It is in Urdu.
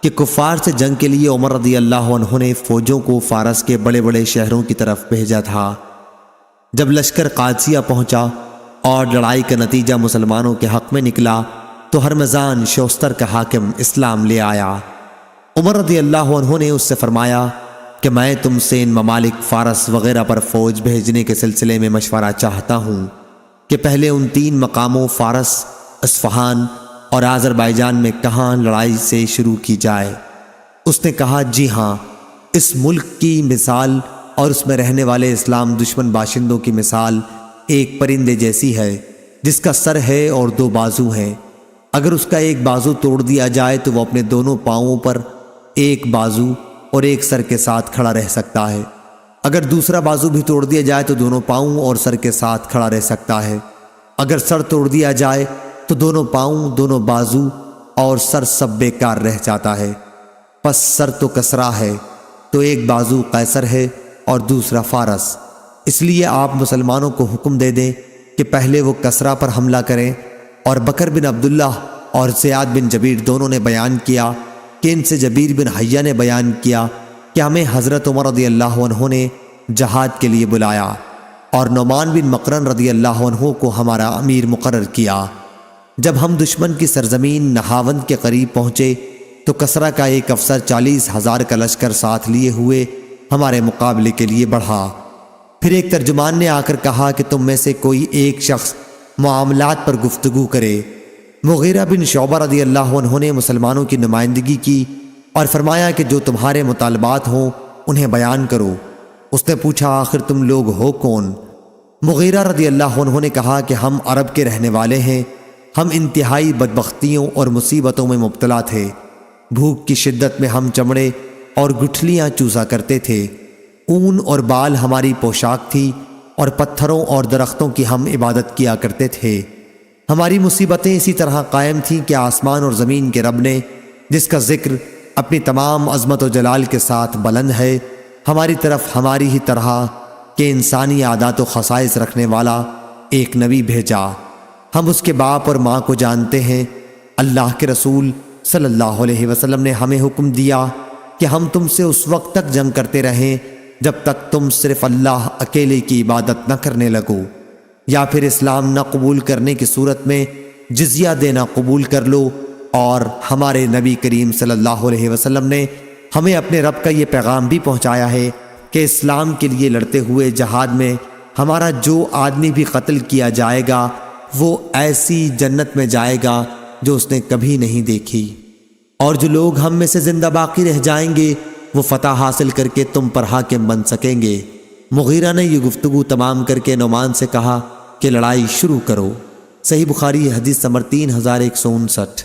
کہ کفار سے جنگ کے لیے عمر رضی اللہ عنہ نے فوجوں کو فارس کے بڑے بڑے شہروں کی طرف بھیجا تھا۔ جب لشکر قادسیہ پہنچا اور لڑائی کا نتیجہ مسلمانوں کے حق میں نکلا تو ہرمزان شوستر کا حاکم اسلام لے آیا۔ عمر رضی اللہ عنہ نے اس سے فرمایا کہ میں تم سے ان ممالک فارس وغیرہ پر فوج بھیجنے کے سلسلے میں مشورہ چاہتا ہوں کہ پہلے ان 3 مقاموں فارس، اصفہان اور آذربائیجان میں کہاں لڑائی سے شروع کی جائے۔ اس نے کہا جی ہاں، اس ملک کی مثال اور اس میں رہنے والے اسلام دشمن باشندوں کی مثال ایک پرندے جیسی ہے جس کا سر ہے اور 2 بازو ہیں۔ اگر اس کا ایک بازو توڑ دیا جائے تو وہ اپنے دونوں پاؤں پر ایک بازو اور ایک سر کے ساتھ کھڑا رہ سکتا ہے۔ اگر دوسرا بازو بھی توڑ دیا جائے تو دونوں پاؤں اور سر کے ساتھ کھڑا رہ سکتا ہے۔ اگر سر توڑ دیا جائے تو دونوں پاؤں، دونوں بازو اور سر سب بیکار رہ جاتا ہے۔ پس سر تو کسرا ہے تو ایک بازو قیصر ہے اور دوسرا فارس۔ اس لیے آپ مسلمانوں کو حکم دے دیں کہ پہلے وہ کسرا پر حملہ کریں۔ اور بکر بن عبداللہ اور زیاد بن جبیر دونوں نے بیان کیا کہ ان سے جبیر بن حیہ نے بیان کیا کہ ہمیں حضرت عمر رضی اللہ عنہ نے جہاد کے لیے بلایا اور نعمان بن مقرن رضی اللہ عنہ کو ہمارا امیر مقرر کیا۔ جب ہم دشمن کی سرزمین نہاوند کے قریب پہنچے تو کسرا کا ایک افسر 40,000 کا لشکر ساتھ لیے ہوئے ہمارے مقابلے کے لیے بڑھا۔ پھر ایک ترجمان نے آ کر کہا کہ تم میں سے کوئی ایک شخص معاملات پر گفتگو کرے۔ مغیرہ بن شعبہ رضی اللہ عنہ نے مسلمانوں کی نمائندگی کی اور فرمایا کہ جو تمہارے مطالبات ہوں انہیں بیان کرو۔ اس نے پوچھا آخر تم لوگ ہو کون؟ مغیرہ رضی اللہ عنہ نے کہا کہ ہم عرب کے رہنے والے ہیں، ہم انتہائی بدبختیوں اور مصیبتوں میں مبتلا تھے۔ بھوک کی شدت میں ہم چمڑے اور گٹھلیاں چوسا کرتے تھے، اون اور بال ہماری پوشاک تھی اور پتھروں اور درختوں کی ہم عبادت کیا کرتے تھے۔ ہماری مصیبتیں اسی طرح قائم تھیں کہ آسمان اور زمین کے رب نے، جس کا ذکر اپنی تمام عظمت و جلال کے ساتھ بلند ہے، ہماری طرف ہماری ہی طرح کہ انسانی عادات و خصائص رکھنے والا ایک نبی بھیجا۔ ہم اس کے باپ اور ماں کو جانتے ہیں۔ اللہ کے رسول صلی اللہ علیہ وسلم نے ہمیں حکم دیا کہ ہم تم سے اس وقت تک جنگ کرتے رہیں جب تک تم صرف اللہ اکیلے کی عبادت نہ کرنے لگو، یا پھر اسلام نہ قبول کرنے کی صورت میں جزیہ دینا قبول کر لو۔ اور ہمارے نبی کریم صلی اللہ علیہ وسلم نے ہمیں اپنے رب کا یہ پیغام بھی پہنچایا ہے کہ اسلام کے لیے لڑتے ہوئے جہاد میں ہمارا جو آدمی بھی قتل کیا جائے گا وہ ایسی جنت میں جائے گا جو اس نے کبھی نہیں دیکھی، اور جو لوگ ہم میں سے زندہ باقی رہ جائیں گے وہ فتح حاصل کر کے تم پر حاکم بن سکیں گے۔ مغیرہ نے یہ گفتگو تمام کر کے نعمان سے کہا کہ لڑائی شروع کرو۔ صحیح بخاری حدیث نمبر 3159۔